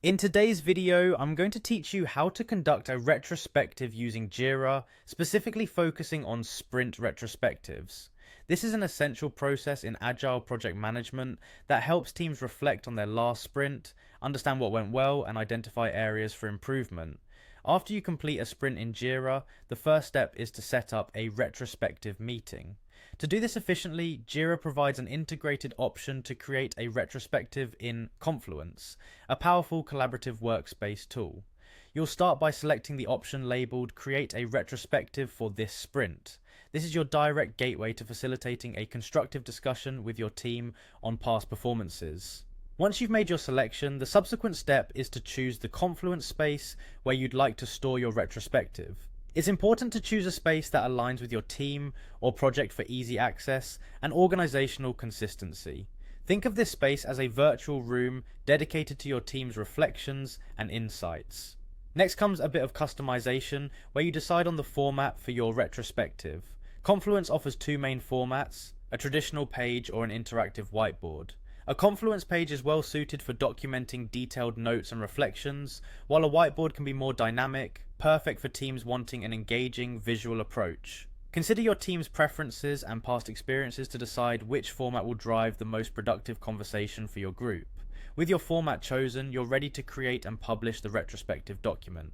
In today's video, I'm going to teach you how to conduct a retrospective using Jira, specifically focusing on sprint retrospectives. This is an essential process in agile project management that helps teams reflect on their last sprint, understand what went well, and identify areas for improvement. After you complete a sprint in Jira, the first step is to set up a retrospective meeting. To do this efficiently, Jira provides an integrated option to create a retrospective in Confluence, a powerful collaborative workspace tool. You'll start by selecting the option labeled Create a Retrospective for this sprint. This is your direct gateway to facilitating a constructive discussion with your team on past performances. Once you've made your selection, the subsequent step is to choose the Confluence space where you'd like to store your retrospective. It's important to choose a space that aligns with your team or project for easy access and organizational consistency. Think of this space as a virtual room dedicated to your team's reflections and insights. Next comes a bit of customization where you decide on the format for your retrospective. Confluence offers two main formats, a traditional page or an interactive whiteboard. A Confluence page is well suited for documenting detailed notes and reflections, while a whiteboard can be more dynamic, perfect for teams wanting an engaging visual approach. Consider your team's preferences and past experiences to decide which format will drive the most productive conversation for your group. With your format chosen, you're ready to create and publish the retrospective document.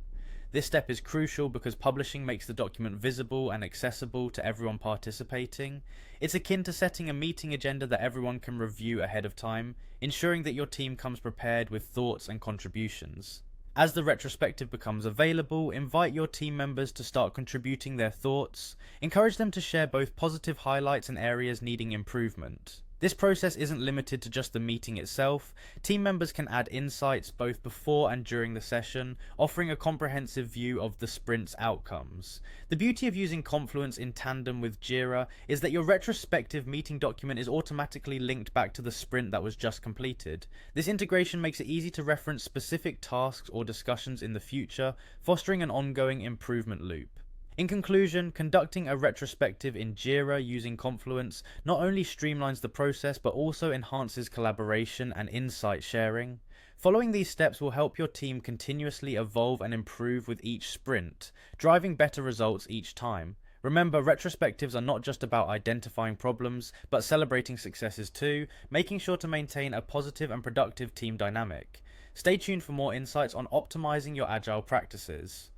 This step is crucial because publishing makes the document visible and accessible to everyone participating. It's akin to setting a meeting agenda that everyone can review ahead of time, ensuring that your team comes prepared with thoughts and contributions. As the retrospective becomes available, invite your team members to start contributing their thoughts. Encourage them to share both positive highlights and areas needing improvement. This process isn't limited to just the meeting itself. Team members can add insights both before and during the session, offering a comprehensive view of the sprint's outcomes. The beauty of using Confluence in tandem with Jira is that your retrospective meeting document is automatically linked back to the sprint that was just completed. This integration makes it easy to reference specific tasks or discussions in the future, fostering an ongoing improvement loop. In conclusion, conducting a retrospective in Jira using Confluence not only streamlines the process but also enhances collaboration and insight sharing. Following these steps will help your team continuously evolve and improve with each sprint, driving better results each time. Remember, retrospectives are not just about identifying problems, but celebrating successes too, making sure to maintain a positive and productive team dynamic. Stay tuned for more insights on optimizing your agile practices.